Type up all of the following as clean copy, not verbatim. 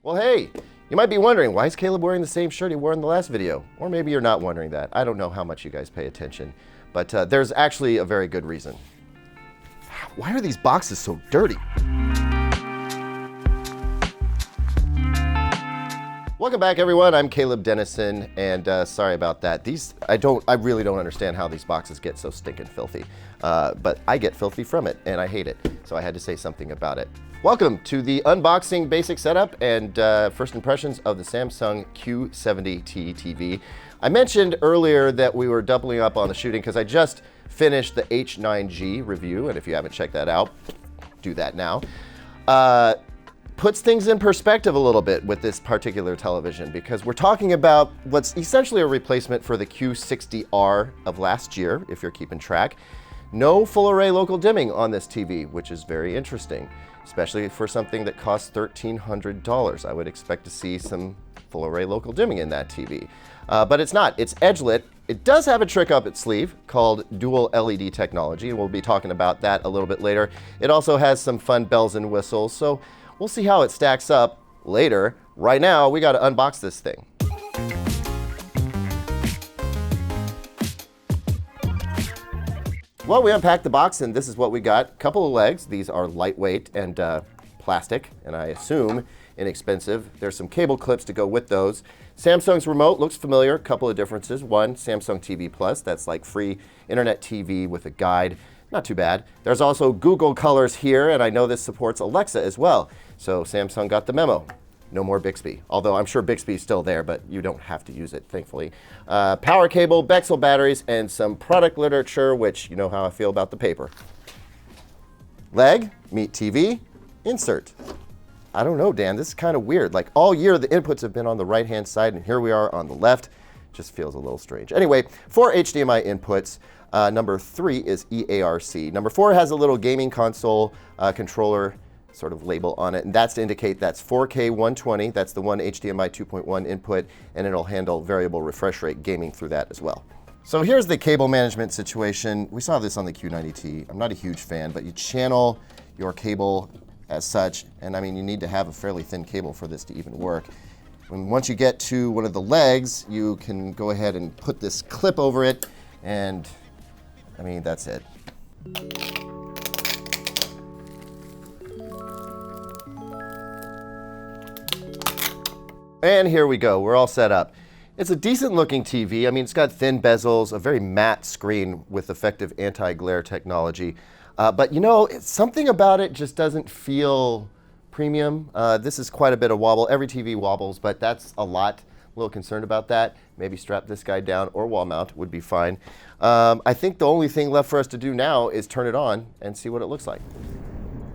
Well, hey, you might be wondering, why is Caleb wearing the same shirt he wore in the last video? Or maybe you're not wondering that. I don't know how much you guys pay attention, but there's actually a very good reason. Why are these boxes so dirty? Welcome back, everyone. I'm Caleb Dennison, and sorry about that. I really don't understand how these boxes get so stinking filthy, but I get filthy from it, and I hate it, so I had to say something about it. Welcome to the unboxing basic setup and first impressions of the Samsung Q70T TV. I mentioned earlier that we were doubling up on the shooting because I just finished the H9G review, and if you haven't checked that out, do that now. Puts things in perspective a little bit with this particular television because we're talking about what's essentially a replacement for the Q60R of last year, if you're keeping track. No full array local dimming on this TV, which is very interesting, especially for something that costs $1,300. I would expect to see some full array local dimming in that TV. But it's not, it's edge lit. It does have a trick up its sleeve called dual LED technology, and we'll be talking about that a little bit later. It also has some fun bells and whistles, so we'll see how it stacks up later. Right now, we gotta unbox this thing. Well, we unpacked the box and this is what we got. Couple of legs. These are lightweight and plastic, and I assume inexpensive. There's some cable clips to go with those. Samsung's remote looks familiar. Couple of differences. One, Samsung TV Plus. That's like free internet TV with a guide. Not too bad. There's also Google Colors here, and I know this supports Alexa as well. So Samsung got the memo. No more Bixby. Although I'm sure Bixby is still there, but you don't have to use it, thankfully. Power cable, Bexel batteries, and some product literature, which you know how I feel about the paper. Leg, meet TV, insert. I don't know, Dan, this is kind of weird. Like all year, the inputs have been on the right-hand side, and here we are on the left. Just feels a little strange. Anyway, 4 HDMI inputs. Number 3 is EARC. Number 4 has a little gaming console controller sort of label on it, and that's to indicate that's 4K 120. That's the one HDMI 2.1 input, and it'll handle variable refresh rate gaming through that as well. So here's the cable management situation. We saw this on the Q90T. I'm not a huge fan, but you channel your cable as such, and I mean, you need to have a fairly thin cable for this to even work. Once you get to one of the legs, you can go ahead and put this clip over it, and I mean, that's it. And here we go, we're all set up. It's a decent looking TV. I mean, it's got thin bezels, a very matte screen with effective anti-glare technology. But you know, something about it just doesn't feel premium. This is quite a bit of wobble. Every TV wobbles, but that's a lot. A little concerned about that. Maybe strap this guy down or wall mount would be fine. I think the only thing left for us to do now is turn it on and see what it looks like.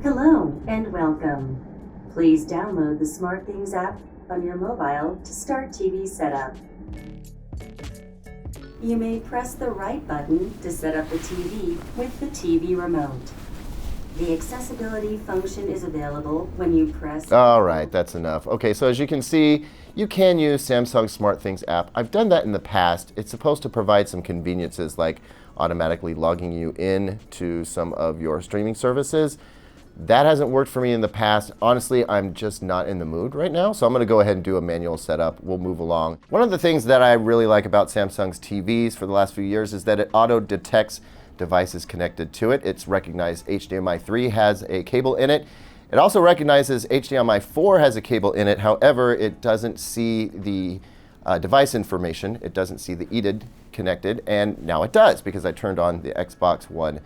Hello and welcome. Please download the SmartThings app on your mobile to start TV setup. You may press the right button to set up the TV with the TV remote. The accessibility function is available when you press... All right, that's enough. Okay, so as you can see, you can use Samsung SmartThings app. I've done that in the past. It's supposed to provide some conveniences like automatically logging you in to some of your streaming services. That hasn't worked for me in the past. Honestly, I'm just not in the mood right now, so I'm gonna go ahead and do a manual setup. We'll move along. One of the things that I really like about Samsung's TVs for the last few years is that it auto-detects devices connected to it. It's recognized HDMI 3 has a cable in it. It also recognizes HDMI 4 has a cable in it. However, it doesn't see the device information. It doesn't see the EDID connected, and now it does because I turned on the Xbox One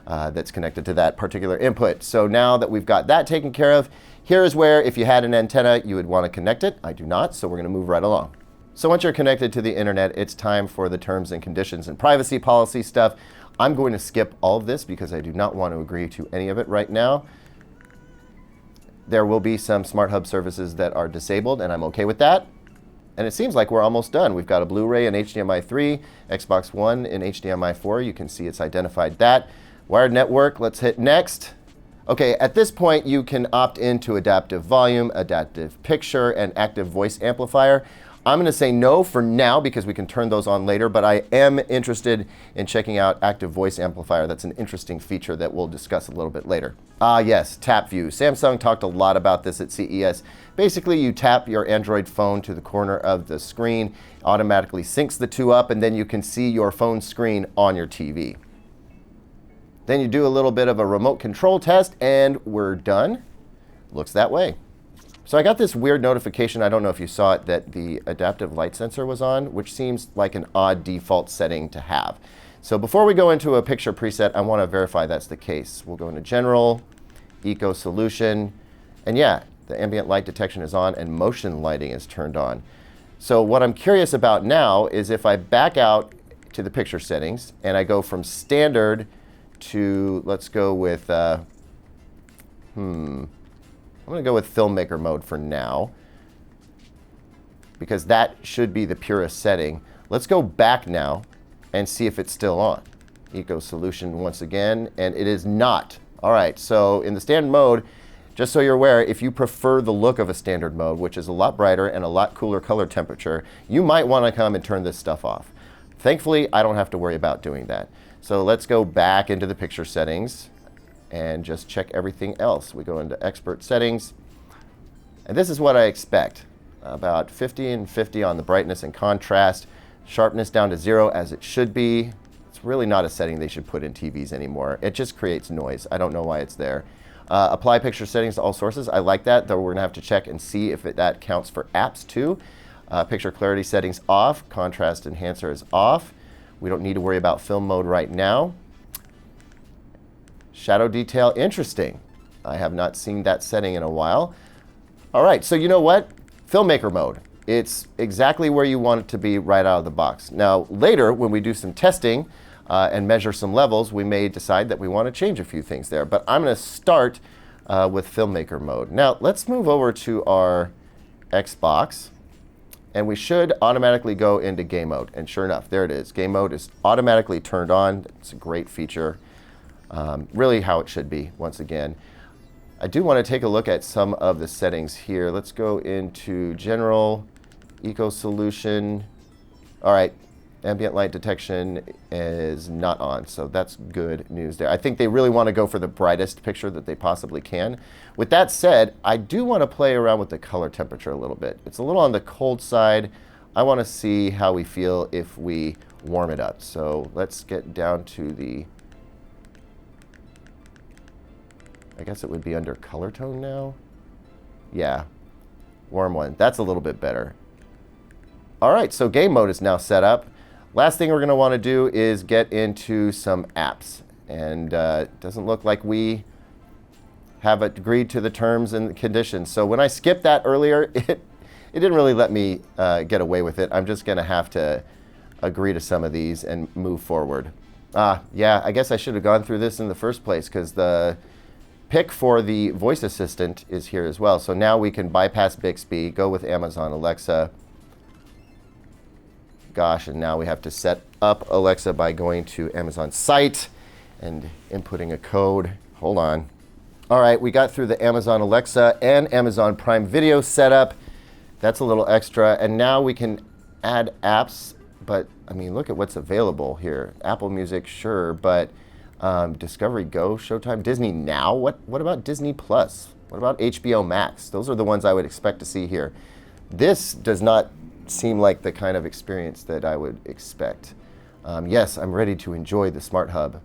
that's connected to that particular input. So now that we've got that taken care of, here is where if you had an antenna, you would want to connect it. I do not, so we're going to move right along. So once you're connected to the internet, it's time for the terms and conditions and privacy policy stuff. I'm going to skip all of this because I do not want to agree to any of it right now. There will be some Smart Hub services that are disabled, and I'm okay with that. And it seems like we're almost done. We've got a Blu-ray in HDMI 3, Xbox One in HDMI 4. You can see it's identified that. Wired network, let's hit next. Okay, at this point, you can opt into adaptive volume, adaptive picture, and active voice amplifier. I'm going to say no for now because we can turn those on later, but I am interested in checking out Active Voice Amplifier. That's an interesting feature that we'll discuss a little bit later. Yes, tap view. Samsung talked a lot about this at CES. Basically, you tap your Android phone to the corner of the screen, automatically syncs the two up, and then you can see your phone screen on your TV. Then you do a little bit of a remote control test, and we're done. Looks that way. So I got this weird notification, I don't know if you saw it, that the adaptive light sensor was on, which seems like an odd default setting to have. So before we go into a picture preset, I want to verify that's the case. We'll go into General, Eco Solution, and yeah, the ambient light detection is on and motion lighting is turned on. So what I'm curious about now is if I back out to the picture settings and I go from standard to, let's go with, I'm going to go with filmmaker mode for now because that should be the purest setting. Let's go back now and see if it's still on. Eco Solution once again, and it is not. All right, so in the standard mode, just so you're aware, if you prefer the look of a standard mode, which is a lot brighter and a lot cooler color temperature, you might want to come and turn this stuff off. Thankfully, I don't have to worry about doing that. So let's go back into the picture settings and just check everything else. We go into expert settings, and this is what I expect. About 50 and 50 on the brightness and contrast, sharpness down to 0 as it should be. It's really not a setting they should put in TVs anymore. It just creates noise. I don't know why it's there. Apply picture settings to all sources. I like that, though we're gonna have to check and see if that counts for apps too. Picture clarity settings off, contrast enhancer is off. We don't need to worry about film mode right now. Shadow detail, interesting. I have not seen that setting in a while. All right, so you know what? Filmmaker mode. It's exactly where you want it to be right out of the box. Now, later, when we do some testing and measure some levels, we may decide that we want to change a few things there. But I'm going to start with filmmaker mode. Now, let's move over to our Xbox. And we should automatically go into game mode. And sure enough, there it is. Game mode is automatically turned on. It's a great feature. Really how it should be, once again. I do want to take a look at some of the settings here. Let's go into General, Eco Solution. All right, ambient light detection is not on, so that's good news there. I think they really want to go for the brightest picture that they possibly can. With that said, I do want to play around with the color temperature a little bit. It's a little on the cold side. I want to see how we feel if we warm it up. So let's get down to the, I guess it would be under color tone now. Yeah, warm one. That's a little bit better. All right, so game mode is now set up. Last thing we're going to want to do is get into some apps. And it doesn't look like we have agreed to the terms and conditions. So when I skipped that earlier, it didn't really let me get away with it. I'm just going to have to agree to some of these and move forward. Yeah, I guess I should have gone through this in the first place because the pick for the voice assistant is here as well. So now we can bypass Bixby, go with Amazon Alexa. Gosh, and now we have to set up Alexa by going to Amazon site and inputting a code. Hold on. All right, we got through the Amazon Alexa and Amazon Prime Video setup. That's a little extra. And now we can add apps, but I mean, look at what's available here. Apple Music, sure, but Discovery Go, Showtime, Disney Now. What about Disney Plus? What about HBO Max? Those are the ones I would expect to see here. This does not seem like the kind of experience that I would expect. Yes, I'm ready to enjoy the Smart Hub.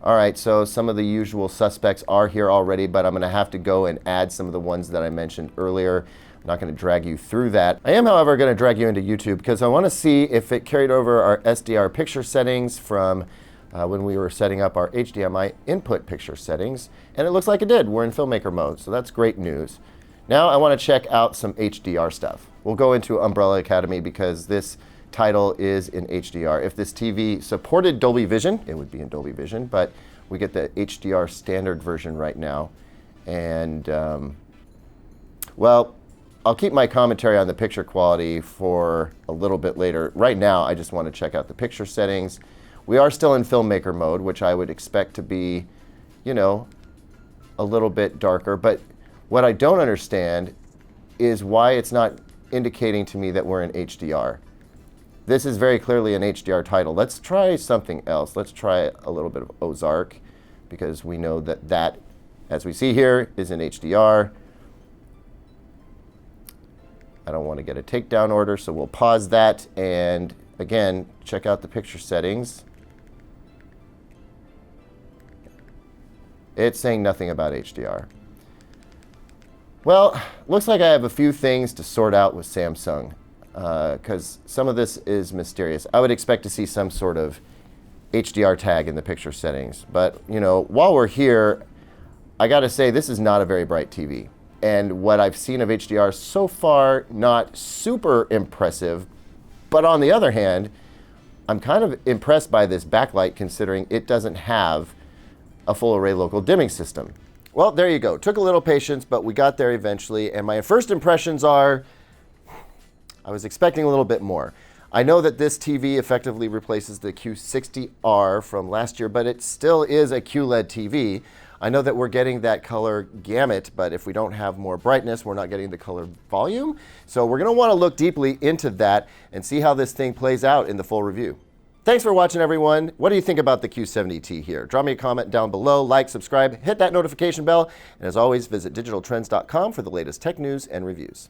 All right, so some of the usual suspects are here already, but I'm going to have to go and add some of the ones that I mentioned earlier. I'm not going to drag you through that. I am, however, going to drag you into YouTube because I want to see if it carried over our SDR picture settings from when we were setting up our HDMI input picture settings, and it looks like it did. We're in filmmaker mode, so that's great news. Now I want to check out some HDR stuff. We'll go into Umbrella Academy because this title is in HDR. If this TV supported Dolby Vision, it would be in Dolby Vision, but we get the HDR standard version right now. And, well, I'll keep my commentary on the picture quality for a little bit later. Right now, I just want to check out the picture settings. We are still in filmmaker mode, which I would expect to be, you know, a little bit darker. But what I don't understand is why it's not indicating to me that we're in HDR. This is very clearly an HDR title. Let's try something else. Let's try a little bit of Ozark, because we know that that, as we see here, is in HDR. I don't want to get a takedown order, so we'll pause that and again check out the picture settings. It's saying nothing about HDR. Well, looks like I have a few things to sort out with Samsung, because some of this is mysterious. I would expect to see some sort of HDR tag in the picture settings, but you know, while we're here, I gotta say this is not a very bright TV. And what I've seen of HDR so far, not super impressive, but on the other hand, I'm kind of impressed by this backlight considering it doesn't have a full array local dimming system. Well, there you go. Took a little patience, but we got there eventually. And my first impressions are, I was expecting a little bit more. I know that this TV effectively replaces the Q60R from last year, but it still is a QLED TV. I know that we're getting that color gamut, but if we don't have more brightness, we're not getting the color volume. So we're going to want to look deeply into that and see how this thing plays out in the full review. Thanks for watching, everyone. What do you think about the Q70T here? Drop me a comment down below, like, subscribe, hit that notification bell, and as always, visit digitaltrends.com for the latest tech news and reviews.